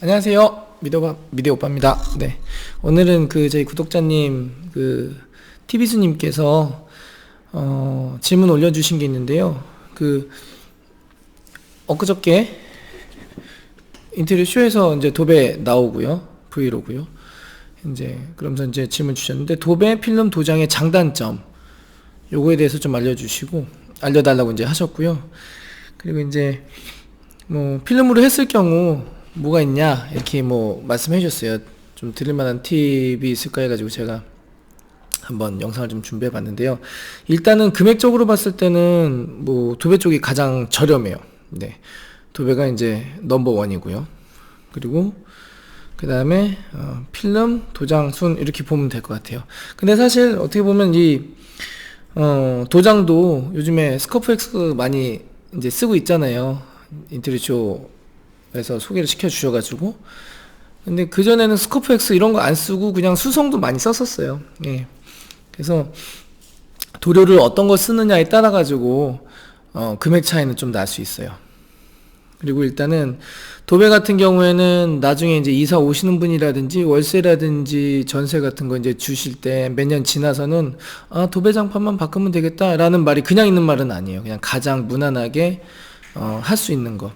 안녕하세요. 미대오빠입니다. 네. 오늘은 저희 구독자님, TV수님께서, 질문 올려주신 게 있는데요. 엊그저께 인테리어 쇼에서 이제 도배 나오고요. 브이로그요. 그러면서 질문 주셨는데, 도배 필름 도장의 장단점, 요거에 대해서 좀 알려달라고 하셨고요. 그리고 필름으로 했을 경우, 뭐가 있냐 이렇게 말씀해 주셨어요. 좀 드릴만한 팁이 있을까 해가지고 제가 한번 영상을 좀 준비해 봤는데요. 일단은 금액적으로 봤을 때는 도배 쪽이 가장 저렴해요. 네, 도배가 넘버원이고요. 그리고 그 다음에 필름, 도장, 순 이렇게 보면 될 것 같아요. 근데 사실 어떻게 보면 이 도장도 요즘에 스코프엑스 많이 쓰고 있잖아요. 인테리어 그래서 소개를 시켜 주셔가지고. 근데 그전에는 스코프엑스 이런 거 안 쓰고 그냥 수성도 많이 썼었어요. 예. 그래서 도료를 어떤 거 쓰느냐에 따라 가지고 금액 차이는 좀 날 수 있어요. 그리고 일단은 도배 같은 경우에는 나중에 이사 오시는 분이라든지 월세라든지 전세 같은 거 주실 때 몇 년 지나서는 도배 장판만 바꾸면 되겠다라는 말이 그냥 있는 말은 아니에요. 그냥 가장 무난하게 할 수 있는 거.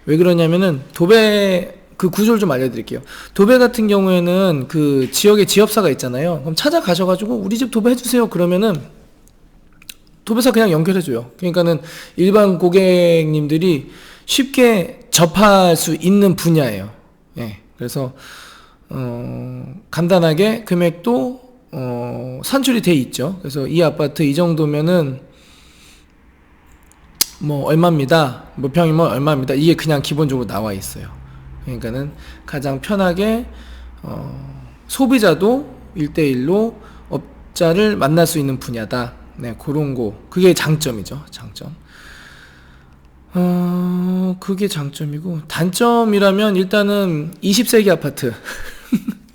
왜 그러냐면은 도배 구조를 좀 알려드릴게요. 도배 같은 경우에는 지역에 지업사가 있잖아요. 그럼 찾아가셔가지고 우리 집 도배 해주세요. 그러면은 도배사 그냥 연결해줘요. 그러니까는 일반 고객님들이 쉽게 접할 수 있는 분야예요. 예. 그래서 간단하게 금액도 산출이 돼 있죠. 그래서 이 아파트 이 정도면은 얼마입니다. 몇 평이면 얼마입니다. 이게 그냥 기본적으로 나와 있어요. 그러니까는 가장 편하게 소비자도 1대1로 업자를 만날 수 있는 분야다. 네, 그런 거. 그게 장점이죠. 장점. 그게 장점이고, 단점이라면 일단은 20세기 아파트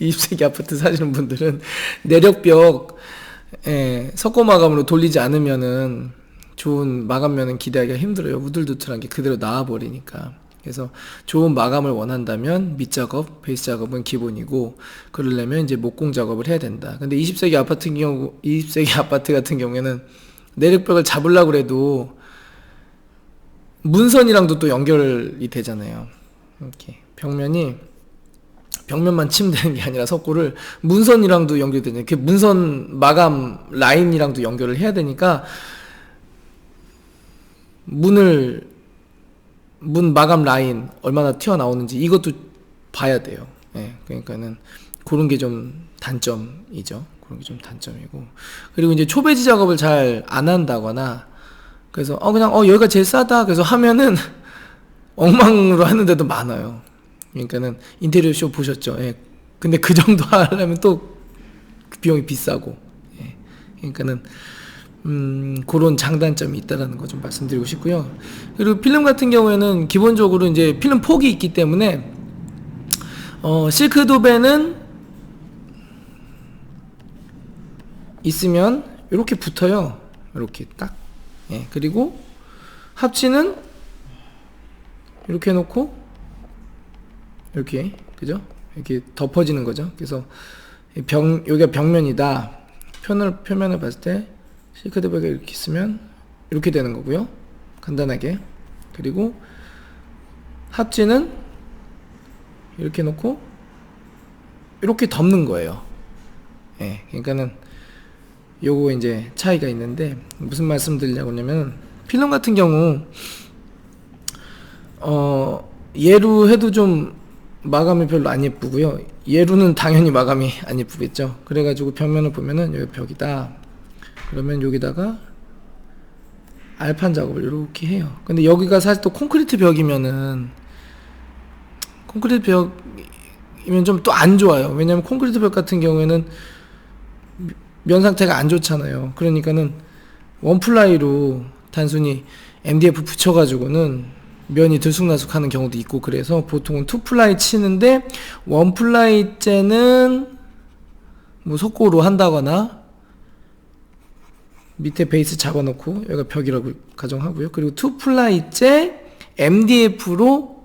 20세기 아파트 사시는 분들은 내력벽 석고 마감으로 돌리지 않으면은 좋은 마감면은 기대하기가 힘들어요. 우들두툴한 게 그대로 나와버리니까. 그래서 좋은 마감을 원한다면 밑작업, 베이스 작업은 기본이고, 그러려면 목공 작업을 해야 된다. 근데 20세기 아파트 같은 경우에는 내력벽을 잡으려고 해도 문선이랑도 또 연결이 되잖아요. 이렇게 벽면만 치면 되는 게 아니라 석고를 문선이랑도 연결되잖아요. 그 문선 마감 라인이랑도 연결을 해야 되니까 문 마감 라인 얼마나 튀어나오는지 이것도 봐야 돼요. 예, 그러니까는 그런 게 좀 단점이죠. 그런 게 좀 단점이고. 그리고 초배지 작업을 잘 안 한다거나, 그래서 그냥 여기가 제일 싸다 그래서 하면은 엉망으로 하는 데도 많아요. 그러니까는 인테리어 쇼 보셨죠? 예. 근데 그 정도 하려면 또 비용이 비싸고. 예. 그러니까는 그런 장단점이 있다라는 거 좀 말씀드리고 싶고요. 그리고 필름 같은 경우에는 기본적으로 필름 폭이 있기 때문에 실크 도배는 있으면 이렇게 붙어요. 이렇게 딱. 예. 그리고 합치는 이렇게 해놓고 이렇게, 그죠? 이렇게 덮어지는 거죠. 그래서 여기가 벽면이다. 표면을 봤을 때 실크 도배가 이렇게 있으면 이렇게 되는 거고요. 간단하게. 그리고 합지는 이렇게 놓고 이렇게 덮는 거예요. 예. 그러니까는 요거 차이가 있는데, 무슨 말씀 드리려고 하냐면, 필름 같은 경우 예로 해도 좀 마감이 별로 안 예쁘고요. 예로는 당연히 마감이 안 예쁘겠죠. 그래가지고 벽면을 보면은 여기 벽이다. 그러면 여기다가 알판 작업을 이렇게 해요. 근데 여기가 사실 또 콘크리트 벽이면은, 콘크리트 벽이면 좀 또 안 좋아요. 왜냐면 콘크리트 벽 같은 경우에는 면 상태가 안 좋잖아요. 그러니까는 원플라이로 단순히 MDF 붙여가지고는 면이 들쑥날쑥하는 경우도 있고, 그래서 보통은 투플라이 치는데, 원플라이째는 석고로 한다거나 밑에 베이스 잡아놓고 여기가 벽이라고 가정하고요. 그리고 투플라이째 MDF로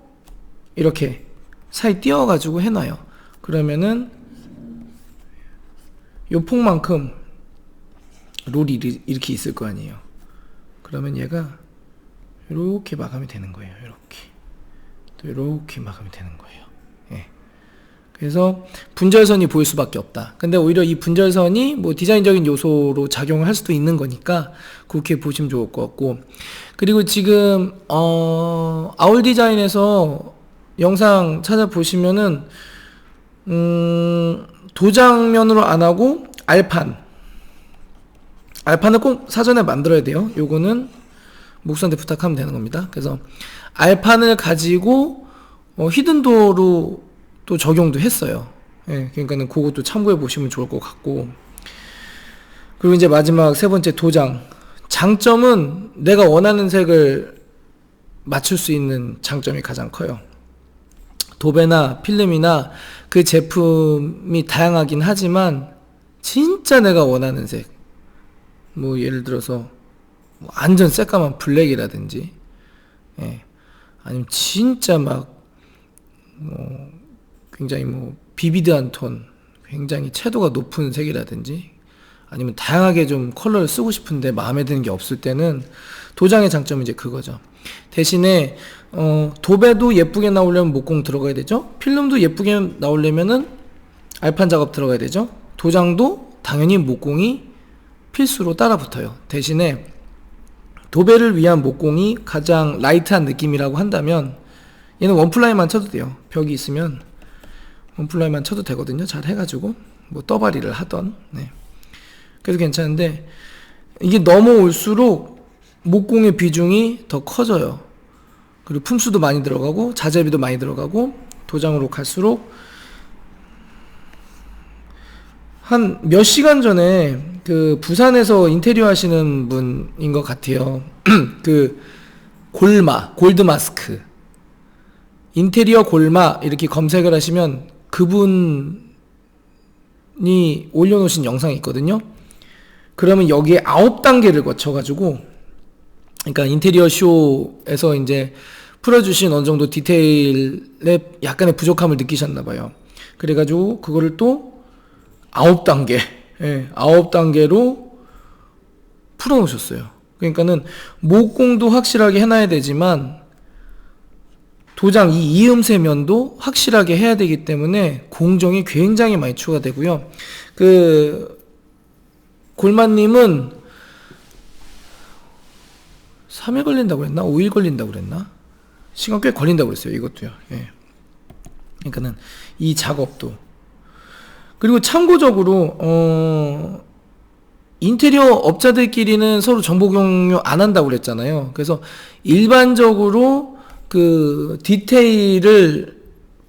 이렇게 사이 띄워가지고 해놔요. 그러면은 요 폭만큼 롤이 이렇게 있을 거 아니에요. 그러면 얘가 이렇게 마감이 되는 거예요. 이렇게 또 이렇게 마감이 되는 거예요. 예. 그래서 분절선이 보일 수밖에 없다. 근데 오히려 이 분절선이 뭐 디자인적인 요소로 작용을 할 수도 있는 거니까 그렇게 보시면 좋을 것 같고, 그리고 지금 아울 디자인에서 영상 찾아보시면은 도장면으로 안 하고 알판을 꼭 사전에 만들어야 돼요. 요거는 목수한테 부탁하면 되는 겁니다. 그래서 알판을 가지고 히든도어로 또 적용도 했어요. 예, 그러니까는 그것도 참고해 보시면 좋을 것 같고, 그리고 이제 마지막 세 번째 도장. 장점은 내가 원하는 색을 맞출 수 있는 장점이 가장 커요. 도배나 필름이나 그 제품이 다양하긴 하지만 진짜 내가 원하는 색, 뭐 예를 들어서 완전 새까만 블랙이라든지, 예, 아니면 진짜 막 굉장히 비비드한 톤, 굉장히 채도가 높은 색이라든지, 아니면 다양하게 좀 컬러를 쓰고 싶은데 마음에 드는 게 없을 때는 도장의 장점은 이제 그거죠. 대신에 도배도 예쁘게 나오려면 목공 들어가야 되죠. 필름도 예쁘게 나오려면은 알판 작업 들어가야 되죠. 도장도 당연히 목공이 필수로 따라 붙어요. 대신에 도배를 위한 목공이 가장 라이트한 느낌이라고 한다면 얘는 원플라이만 쳐도 돼요. 벽이 있으면 원플라이만 쳐도 되거든요. 잘 해가지고 뭐 떠바리를 하던. 네. 그래서 괜찮은데 이게 넘어올수록 목공의 비중이 더 커져요. 그리고 품수도 많이 들어가고 자재비도 많이 들어가고, 도장으로 갈수록 한 몇 시간 전에 그 부산에서 인테리어 하시는 분인 것 같아요. 그 골드마스크 인테리어 골마 이렇게 검색을 하시면 그분이 올려놓으신 영상이 있거든요. 그러면 여기에 9단계를 거쳐가지고, 그러니까 인테리어 쇼에서 이제 풀어주신 어느 정도 디테일에 약간의 부족함을 느끼셨나봐요. 그래가지고 그거를 또 9단계, 9단계로 풀어놓으셨어요. 그러니까는 목공도 확실하게 해놔야 되지만 도장 이 이음새면도 확실하게 해야 되기 때문에 공정이 굉장히 많이 추가되고요. 그 골마님은 3일 걸린다고 그랬나? 5일 걸린다고 그랬나? 시간 꽤 걸린다고 그랬어요. 이것도요. 예. 그러니까는 이 작업도. 그리고 참고적으로 인테리어 업자들끼리는 서로 정보 공유 안 한다고 그랬잖아요. 그래서 일반적으로 그 디테일을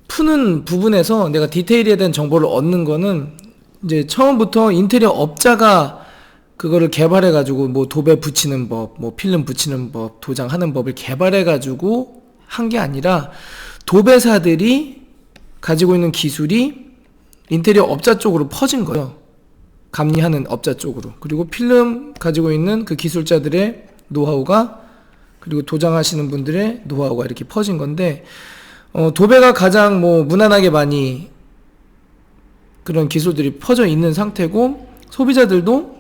푸는 부분에서 내가 디테일에 대한 정보를 얻는 거는 이제 처음부터 인테리어 업자가 그거를 개발해가지고 뭐 도배 붙이는 법, 뭐 필름 붙이는 법, 도장하는 법을 개발해가지고 한 게 아니라 도배사들이 가지고 있는 기술이 인테리어 업자 쪽으로 퍼진 거예요. 감리하는 업자 쪽으로. 그리고 필름 가지고 있는 그 기술자들의 노하우가, 그리고 도장하시는 분들의 노하우가 이렇게 퍼진 건데, 도배가 가장 뭐 무난하게 많이 그런 기술들이 퍼져 있는 상태고, 소비자들도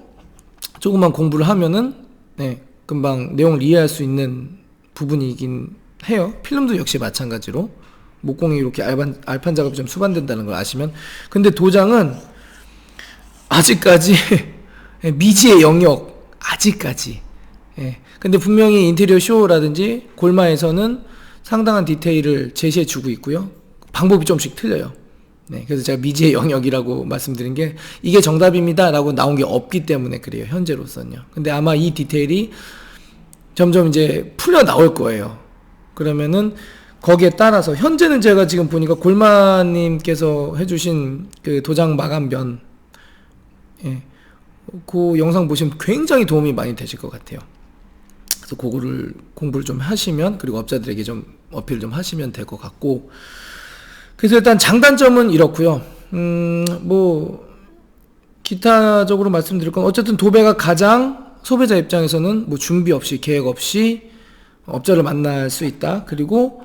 조금만 공부를 하면은 금방 내용을 이해할 수 있는 부분이긴 해요. 필름도 역시 마찬가지로 목공이 이렇게 알판 작업이 좀 수반된다는 걸 아시면. 근데 도장은 아직까지 미지의 영역, 아직까지. 근데 분명히 인테리어 쇼라든지 골마에서는 상당한 디테일을 제시해 주고 있고요. 방법이 좀씩 틀려요. 그래서 제가 미지의 영역이라고 말씀드린 게, 이게 정답입니다 라고 나온 게 없기 때문에 그래요, 현재로서는요. 근데 아마 이 디테일이 점점 이제 풀려 나올 거예요. 그러면은 거기에 따라서 현재는 제가 지금 보니까 골마님께서 해주신 그 도장 마감면, 그 영상 보시면 굉장히 도움이 많이 되실 것 같아요. 그래서 그거를 공부를 좀 하시면, 그리고 업자들에게 좀 어필 좀 하시면 될 것 같고. 그래서 일단 장단점은 이렇고요. 뭐 기타적으로 말씀드릴 건, 어쨌든 도배가 가장 소비자 입장에서는 뭐 준비 없이, 계획 없이 업자를 만날 수 있다. 그리고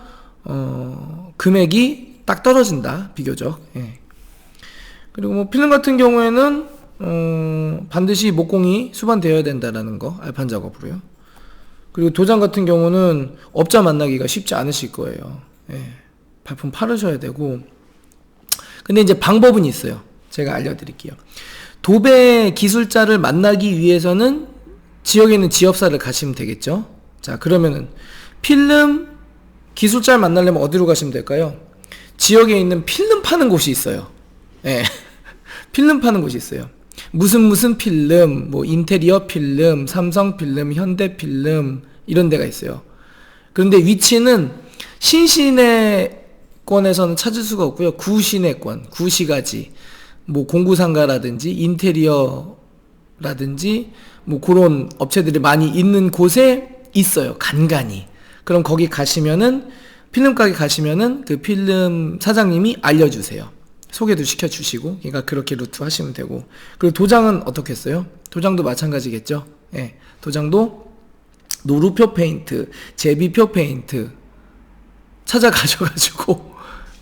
금액이 딱 떨어진다, 비교적. 예. 그리고 뭐 필름 같은 경우에는 반드시 목공이 수반되어야 된다라는 거, 알판 작업으로요. 그리고 도장 같은 경우는 업자 만나기가 쉽지 않으실 거예요. 예. 발품 팔으셔야 되고. 근데 이제 방법은 있어요. 제가 알려드릴게요. 도배 기술자를 만나기 위해서는 지역에 있는 지업사를 가시면 되겠죠. 자, 그러면은 필름 기술자를 만나려면 어디로 가시면 될까요? 지역에 있는 필름 파는 곳이 있어요. 예. 필름 파는 곳이 있어요. 무슨 필름, 뭐 인테리어 필름, 삼성 필름, 현대 필름 이런 데가 있어요. 그런데 위치는 신시내권에서는 찾을 수가 없고요. 구시내권, 구시가지, 뭐 공구상가라든지 인테리어라든지 뭐 그런 업체들이 많이 있는 곳에 있어요. 간간히. 그럼 거기 가시면은 필름 가게 가시면은 그 필름 사장님이 알려주세요. 소개도 시켜주시고, 그러니까 그렇게 루트 하시면 되고. 그리고 도장은 어떻게 했어요? 도장도 마찬가지겠죠. 예, 도장도 노루표 페인트, 제비표 페인트 찾아가셔가지고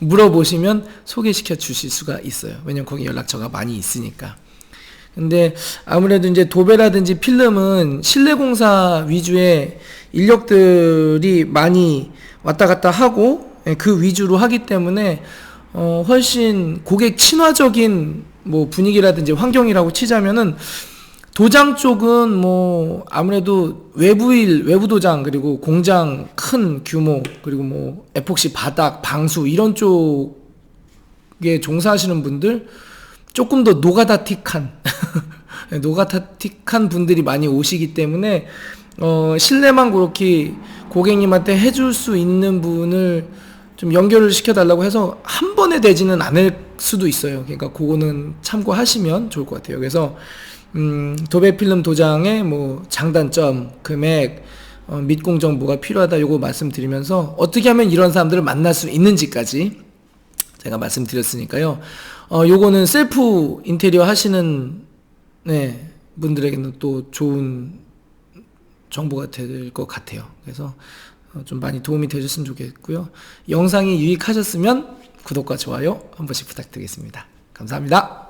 물어보시면 소개시켜 주실 수가 있어요. 왜냐면 거기 연락처가 많이 있으니까. 근데 아무래도 이제 도배라든지 필름은 실내 공사 위주의 인력들이 많이 왔다 갔다 하고 그 위주로 하기 때문에 훨씬 고객 친화적인 뭐 분위기라든지 환경이라고 치자면은 도장 쪽은 뭐 아무래도 외부 도장 그리고 공장 큰 규모 그리고 뭐 에폭시 바닥 방수 이런 쪽에 종사하시는 분들 조금 더 노가다틱한 노가다틱한 분들이 많이 오시기 때문에 실내만 그렇게 고객님한테 해줄 수 있는 분을 좀 연결을 시켜달라고 해서 한 번에 되지는 않을 수도 있어요. 그러니까 그거는 참고하시면 좋을 것 같아요. 그래서 도배 필름 도장의 뭐 장단점, 금액, 밑공 정보가 필요하다 요거 말씀드리면서 어떻게 하면 이런 사람들을 만날 수 있는지까지 제가 말씀드렸으니까요. 요거는 셀프 인테리어 하시는 분들에게는 또 좋은 정보가 될 것 같아요. 그래서 좀 많이 도움이 되셨으면 좋겠고요. 영상이 유익하셨으면 구독과 좋아요 한 번씩 부탁드리겠습니다. 감사합니다.